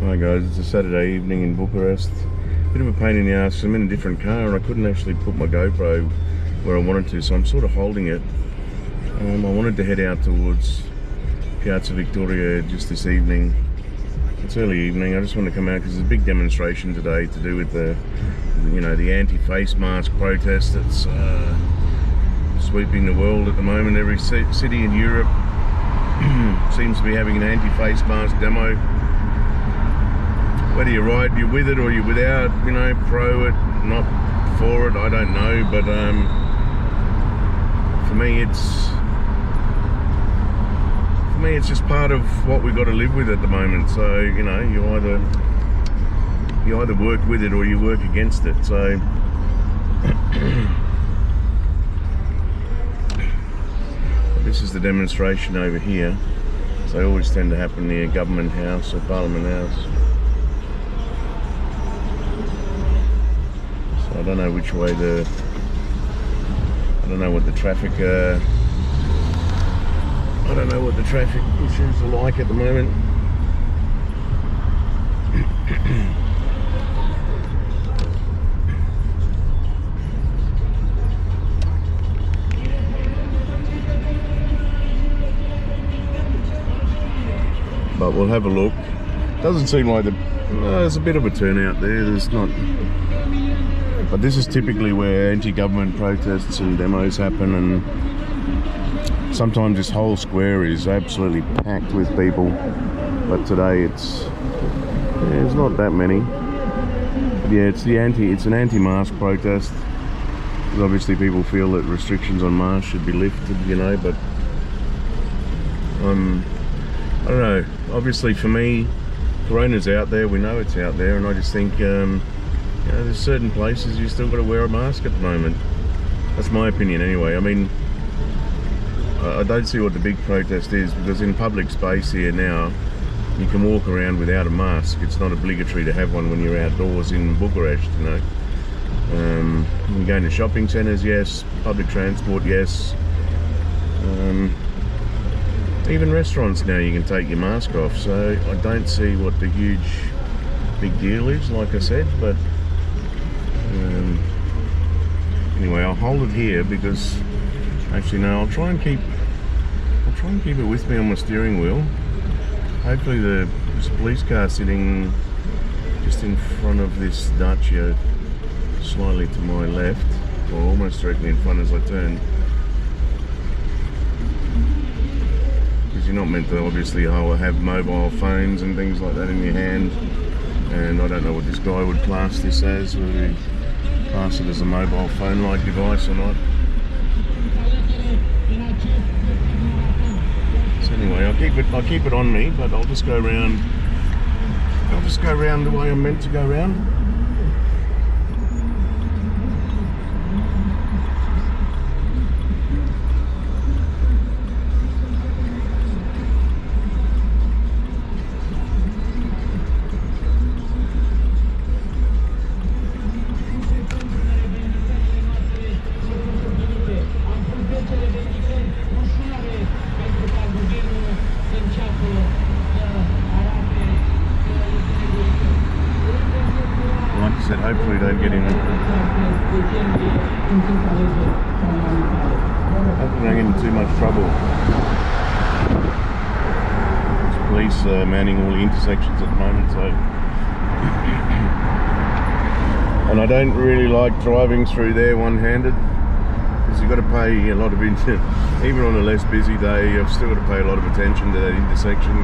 Hi guys, it's a Saturday evening in Bucharest. Bit of a pain in the ass. I'm in a different car and I couldn't actually put my GoPro where I wanted to, so I'm sort of holding it. I wanted to head out towards Piata Victoriei just this evening. It's early evening. I just want to come out because there's a big demonstration today to do with the, the anti-face mask protest that's sweeping the world at the moment. Every city in Europe seems to be having an anti-face mask demo. Whether you're right, you're with it or you're without, pro it, not for it, I don't know, but for me it's just part of what we've got to live with at the moment. So, you either work with it or you work against it. So this is the demonstration over here. So they always tend to happen near Government House or Parliament House. I don't know which way I don't know what the traffic issues are like at the moment. But we'll have a look. Doesn't seem like there's a bit of a turnout there. There's not. But this is typically where anti-government protests and demos happen, and sometimes this whole square is absolutely packed with people. But today it's not that many. But yeah, it's an anti-mask protest. Because obviously people feel that restrictions on masks should be lifted, but I don't know. Obviously for me, Corona's out there. We know it's out there, and I just think. There's certain places you still got to wear a mask at the moment. That's my opinion anyway. I mean, I don't see what the big protest is, because in public space here now, you can walk around without a mask. It's not obligatory to have one when you're outdoors in Bucharest, You can go into shopping centres, yes. Public transport, yes. Even restaurants now you can take your mask off. So I don't see what the big deal is, like I said, but anyway, I'll hold it here because actually no, I'll try and keep it with me on my steering wheel. Hopefully there's a police car sitting just in front of this Dacia, slightly to my left, or almost directly in front as I turn. Because you're not meant to obviously have mobile phones and things like that in your hand. And I don't know what this guy would class this as, whether he class it as a mobile phone-like device or not. So anyway, I'll keep it on me, but I'll just go around. I'll just go around the way I'm meant to go around. Hopefully they don't get in. Hopefully they don't get in too much trouble. There's police manning all the intersections at the moment, so. And I don't really like driving through there one-handed, because you've got to pay a lot of even on a less busy day, you've still got to pay a lot of attention to that intersection,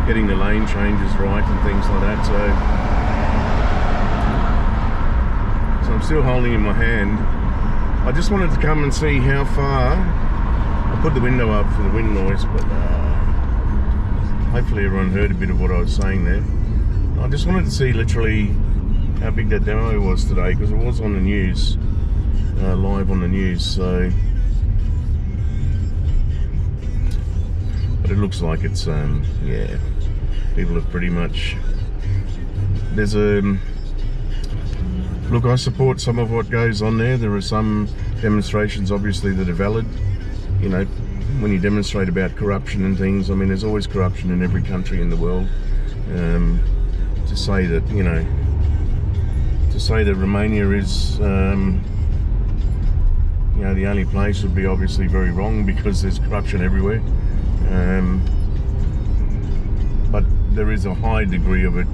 getting the lane changes right and things like that. So I'm still holding in my hand. I just wanted to come and see how far. I put the window up for the wind noise, but hopefully everyone heard a bit of what I was saying there. I just wanted to see literally how big that demo was today, because it was on the news, live on the news. So, but it looks like it's yeah, people have pretty much. There's a. Look, I support some of what goes on there. There are some demonstrations, obviously, that are valid. When you demonstrate about corruption and things, I mean, there's always corruption in every country in the world. to say that, you know, to say that Romania is, you know, the only place would be obviously very wrong, because there's corruption everywhere. But there is a high degree of it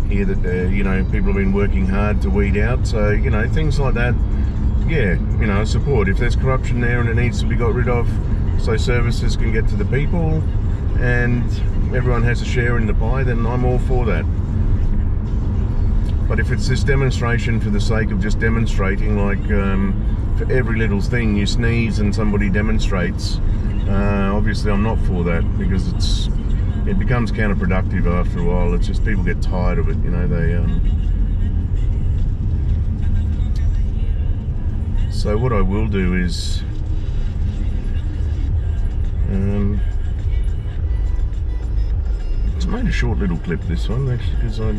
here that, you know, people have been working hard to weed out. So, you know, things like that, yeah, you know, support. If there's corruption there and it needs to be got rid of, so services can get to the people and everyone has a share in the pie, then I'm all for that. But if it's this demonstration for the sake of just demonstrating, like for every little thing you sneeze and somebody demonstrates, obviously I'm not for that, because it becomes counterproductive after a while. It's just people get tired of it, you know. So what I will do is it's made a short little clip, this one, actually, because I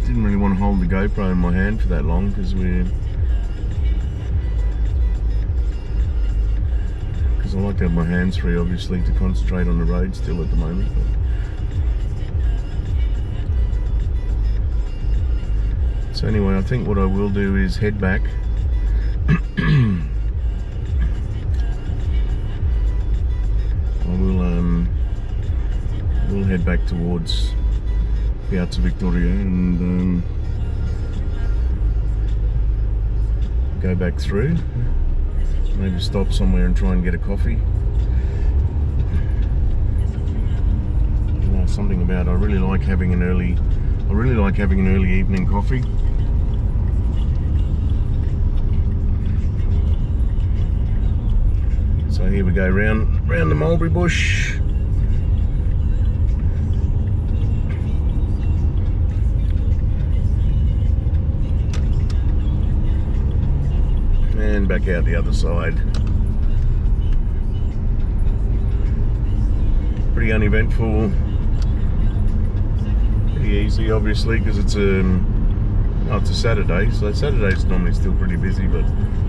didn't really want to hold the GoPro in my hand for that long, because I like to have my hands free, obviously, to concentrate on the road still at the moment. So anyway, I think what I will do is head back. We'll head back towards Piata Victoriei and go back through. Maybe stop somewhere and try and get a coffee. You know, something about I really like having an early evening coffee. So here we go, round the mulberry bush. And back out the other side. Pretty uneventful, pretty easy, obviously, because it's a Saturday, so Saturday's normally still pretty busy, but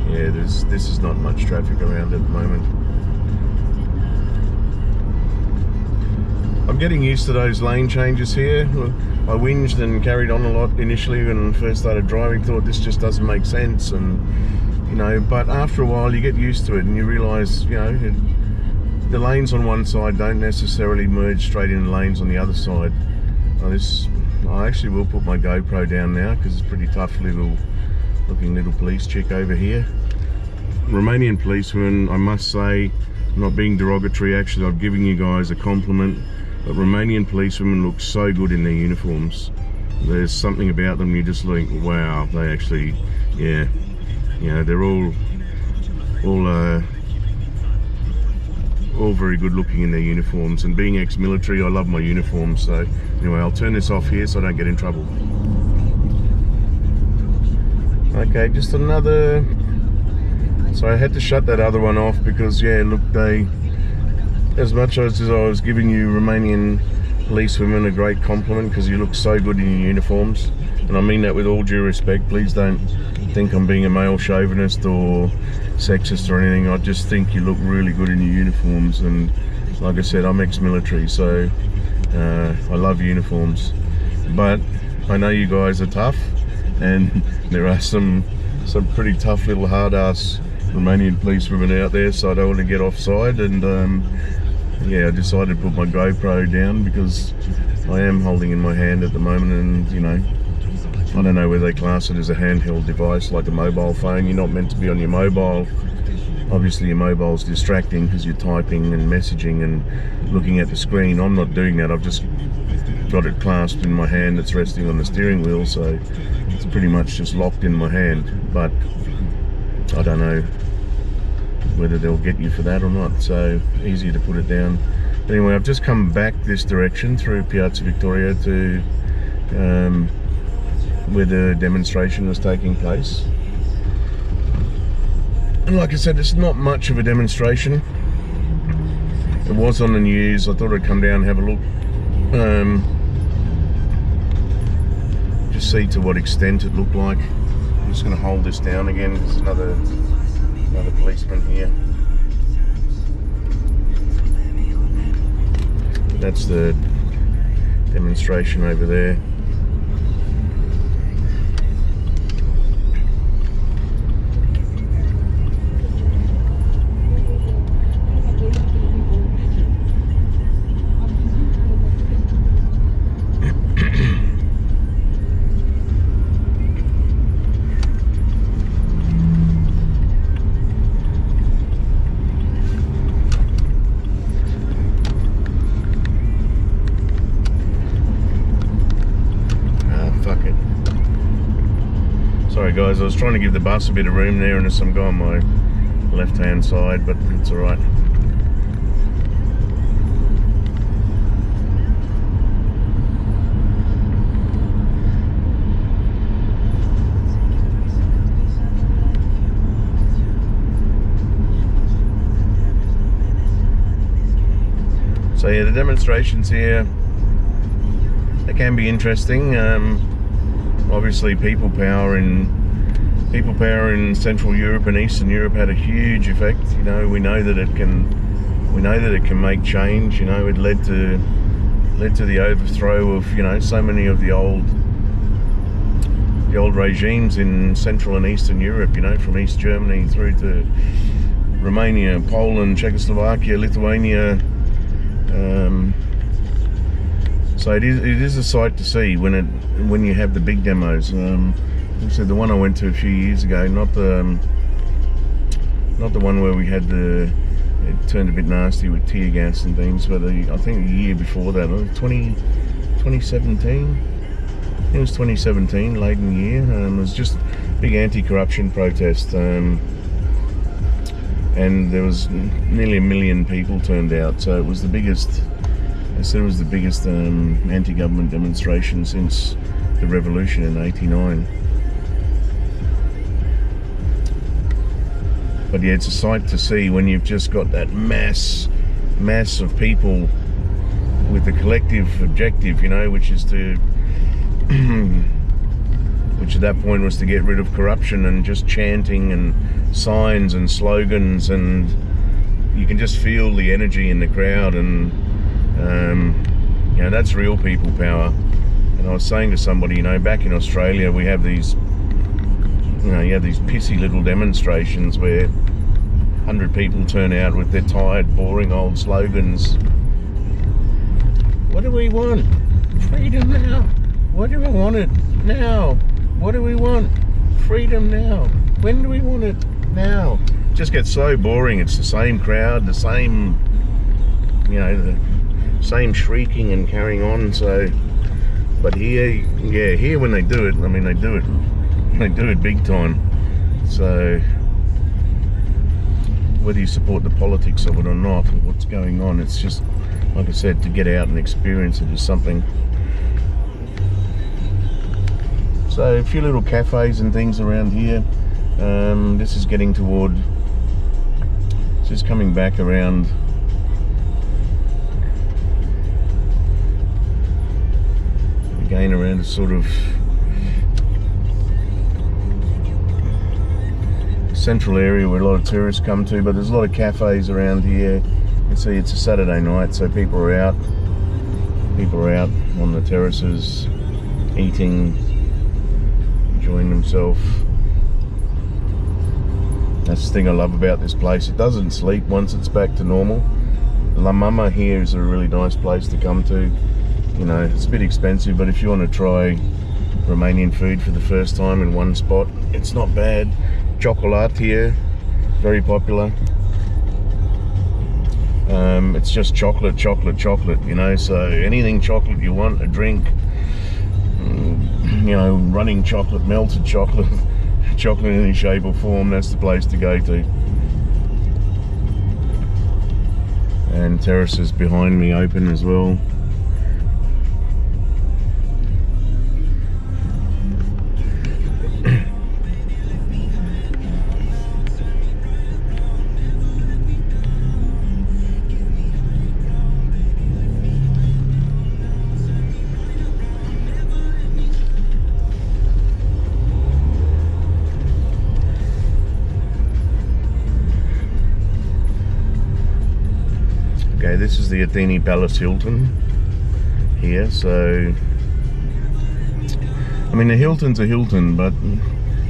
yeah, this is not much traffic around at the moment. I'm getting used to those lane changes here. I whinged and carried on a lot initially when I first started driving, thought this just doesn't make sense, and you know, but after a while you get used to it and you realise, you know, the lanes on one side don't necessarily merge straight into lanes on the other side. I actually will put my GoPro down now, because it's a pretty tough looking little police chick over here. Romanian policemen, I must say, I'm not being derogatory, actually I'm giving you guys a compliment, but Romanian policewomen look so good in their uniforms. There's something about them, you just think, wow, they actually, yeah, you know, they're all very good looking in their uniforms, and being ex-military, I love my uniforms. So anyway, I'll turn this off here so I don't get in trouble. Okay, just another, so I had to shut that other one off because, yeah, look, as much as I was giving you Romanian policewomen a great compliment because you look so good in your uniforms, and I mean that with all due respect, please don't think I'm being a male chauvinist or sexist or anything. I just think you look really good in your uniforms, and like I said, I'm ex-military, so I love uniforms, but I know you guys are tough, and there are some pretty tough little hard-ass Romanian policewomen out there, so I don't want to get offside, and yeah, I decided to put my GoPro down because I am holding in my hand at the moment, and you know, I don't know whether they class it as a handheld device like a mobile phone. You're not meant to be on your mobile. Obviously your mobile's distracting because you're typing and messaging and looking at the screen. I'm not doing that. I've just got it clasped in my hand that's resting on the steering wheel, so it's pretty much just locked in my hand. But I don't know whether they'll get you for that or not, so easier to put it down. Anyway, I've just come back this direction through Piata Victoriei to where the demonstration was taking place. And like I said, it's not much of a demonstration. It was on the news. I thought I'd come down and have a look, just see to what extent it looked like. I'm just going to hold this down again. There's another policeman here. That's the demonstration over there. Sorry guys, I was trying to give the bus a bit of room there and there's some guy on my left hand side, but it's alright. So yeah, the demonstrations here, they can be interesting. Obviously people power in Central Europe and Eastern Europe had a huge effect. You know, we know that it can make change. You know, it led to the overthrow of, you know, so many of the old regimes in Central and Eastern Europe, you know, from East Germany through to Romania, Poland, Czechoslovakia, Lithuania. So it is a sight to see when you have the big demos. Like I said, the one I went to a few years ago, not the one where we had it turned a bit nasty with tear gas and things, but I think the year before that, 2017. I think it was 2017, late in the year. It was just a big anti-corruption protest, and there was nearly 1 million people turned out. So it was the biggest. I said it was the biggest anti-government demonstration since the revolution in '89. But yeah, it's a sight to see when you've just got that mass of people with the collective objective, you know, which is to, which at that point was to get rid of corruption, and just chanting and signs and slogans, and you can just feel the energy in the crowd, and you know, that's real people power. And I was saying to somebody, you know, back in Australia we have these, you know, you have these pissy little demonstrations where 100 people turn out with their tired, boring old slogans. What do we want? Freedom now. What do we want it? Now. What do we want? Freedom now. When do we want it? Now. It just gets so boring. It's the same crowd, the same, you know, the same shrieking and carrying on. So, but here, yeah, here when they do it, I mean, they do it big time. So whether you support the politics of it or not, or what's going on, it's just, like I said, to get out and experience it is something. So a few little cafes and things around here. This is getting toward, just coming back around again around a sort of central area where a lot of tourists come to, but there's a lot of cafes around here. You can see it's a Saturday night, so people are out on the terraces, eating, enjoying themselves. That's the thing I love about this place. It doesn't sleep once it's back to normal. La Mama here is a really nice place to come to. You know, it's a bit expensive, but if you want to try Romanian food for the first time in one spot, it's not bad. Chocolate here, very popular. It's just chocolate, you know, so anything chocolate you want, a drink, you know, running chocolate, melted chocolate, chocolate in any shape or form, that's the place to go to. And terraces behind me open as well. Okay, this is the Athene Palace Hilton here. So, I mean, the Hilton's a Hilton, but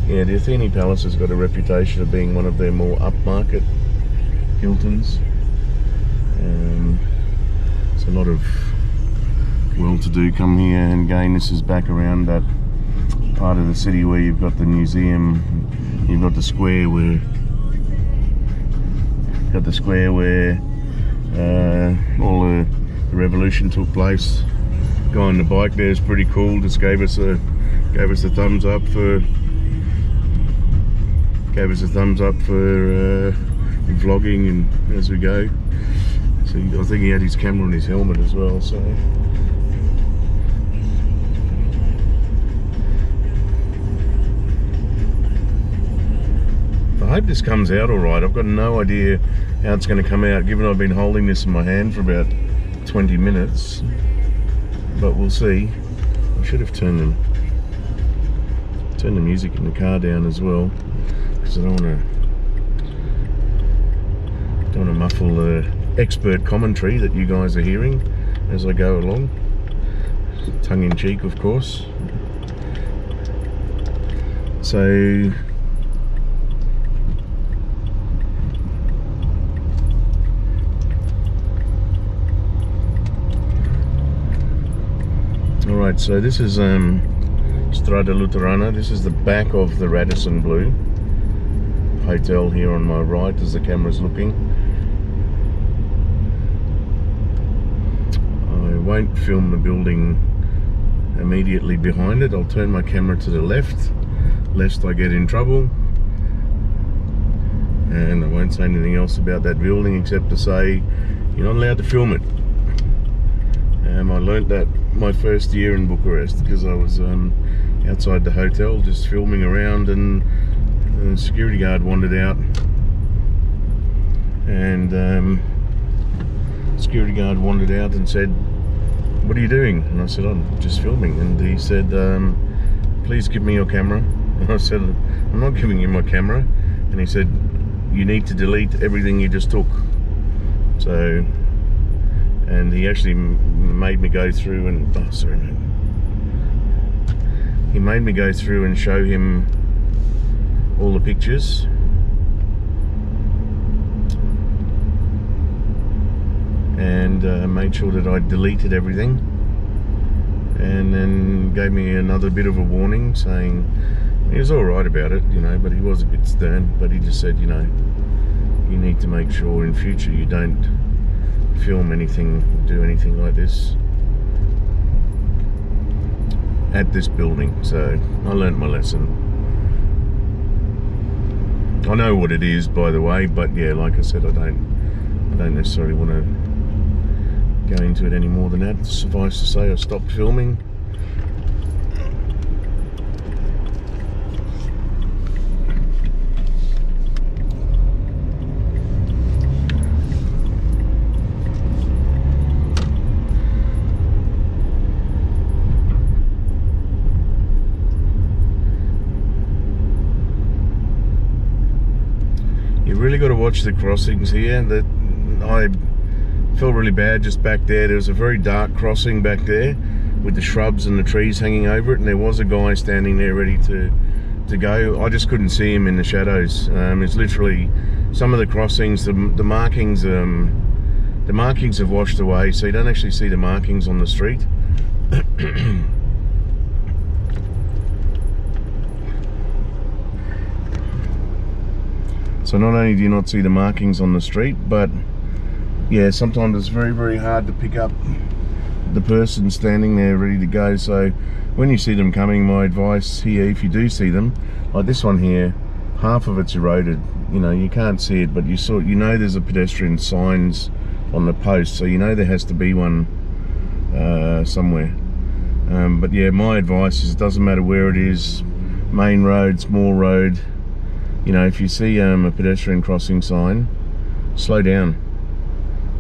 yeah, the Athene Palace has got a reputation of being one of their more upmarket Hiltons. So a lot of well-to-do come here, and again, this is back around that part of the city where you've got the museum, you've got the square where all the revolution took place. Guy on the bike there is pretty cool. Just gave us a thumbs up for gave us a thumbs up for vlogging and as we go. So I think he had his camera on his helmet as well. So I hope this comes out all right. I've got no idea how it's going to come out, given I've been holding this in my hand for about 20 minutes. But we'll see. I should have turned the music in the car down as well, because I don't want to muffle the expert commentary that you guys are hearing as I go along. Tongue in cheek, of course. So alright, so this is Strada Luterana. This is the back of the Radisson Blu Hotel here on my right as the camera's looking. I won't film the building immediately behind it. I'll turn my camera to the left, lest I get in trouble. And I won't say anything else about that building except to say you're not allowed to film it. I learnt that my first year in Bucharest, because I was outside the hotel just filming around, and the security guard wandered out, and said, "What are you doing?" And I said, "I'm just filming." And he said, "Please give me your camera." And I said, "I'm not giving you my camera." And he said, "You need to delete everything you just took." So, and he actually made me go through and, oh sorry mate. He made me go through and show him all the pictures. And made sure that I deleted everything. And then gave me another bit of a warning, saying, he was alright about it, you know, but he was a bit stern. But he just said, you know, you need to make sure in future you don't film anything, do anything like this at this building. So I learned my lesson. I know what it is, by the way, but yeah, like I said, I don't necessarily want to go into it any more than that. Suffice to say, I stopped filming. Really got to watch the crossings here. That I felt really bad just back there. There was a very dark crossing back there with the shrubs and the trees hanging over it, and there was a guy standing there ready to go. I just couldn't see him in the shadows. It's literally some of the crossings, the markings have washed away, so you don't actually see the markings on the street. So not only do you not see the markings on the street, but yeah, sometimes it's very, very hard to pick up the person standing there ready to go. So when you see them coming, my advice here, if you do see them, like this one here, half of it's eroded. You know, you can't see it, but you know there's a pedestrian signs on the post, so you know there has to be one somewhere. But yeah, my advice is it doesn't matter where it is, main road, small road. You know, if you see a pedestrian crossing sign, slow down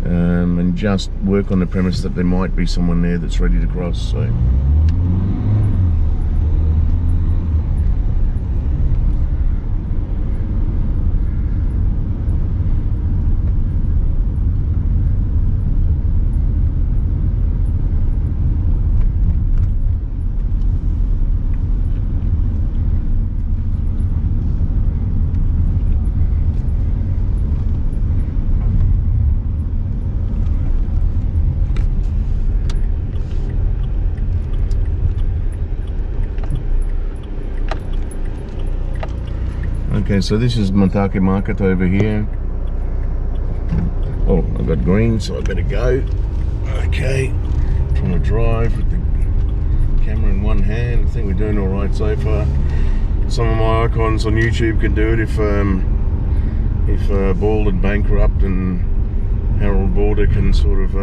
and just work on the premise that there might be someone there that's ready to cross. So okay, so this is Montake Market over here. Oh, I've got green, so I better go. Okay, trying to drive with the camera in one hand. I think we're doing all right so far. some of my icons on YouTube can do it if Bald and Bankrupt and Harold Border can sort of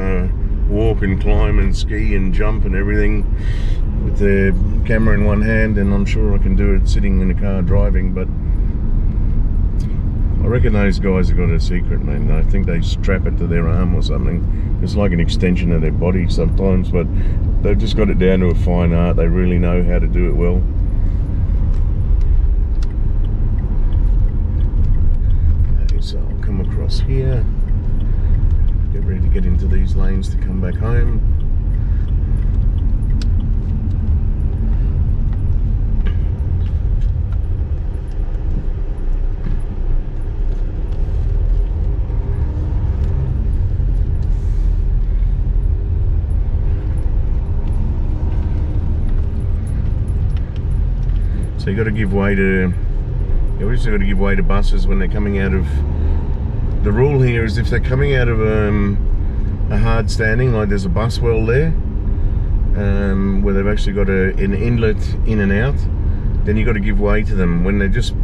walk and climb and ski and jump and everything with their camera in one hand, and I'm sure I can do it sitting in a car driving. But I reckon those guys have got a secret, man. I think they strap it to their arm or something. It's like an extension of their body sometimes, but they've just got it down to a fine art. They really know how to do it well. Okay, so I'll come across here, get ready to get into these lanes to come back home. So you got to give way to. You obviously got to give way to buses when they're coming out of. The rule here is if they're coming out of a hard standing, like there's a bus well there, where they've actually got an inlet in and out, then you got to give way to them. When they're just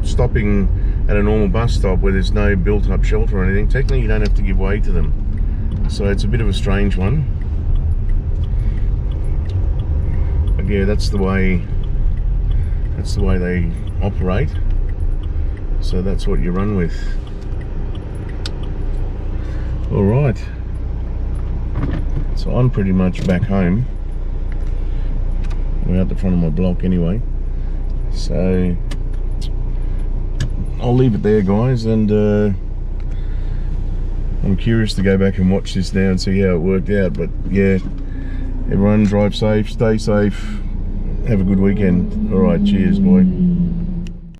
stopping at a normal bus stop where there's no built-up shelter or anything, technically you don't have to give way to them. So it's a bit of a strange one. But yeah, that's the way. That's the way they operate. So that's what you run with. Alright. So I'm pretty much back home. We're out the front of my block anyway. So I'll leave it there, guys, and I'm curious to go back and watch this now and see how it worked out. But yeah, everyone drive safe, stay safe. Have a good weekend. Alright, cheers, boy.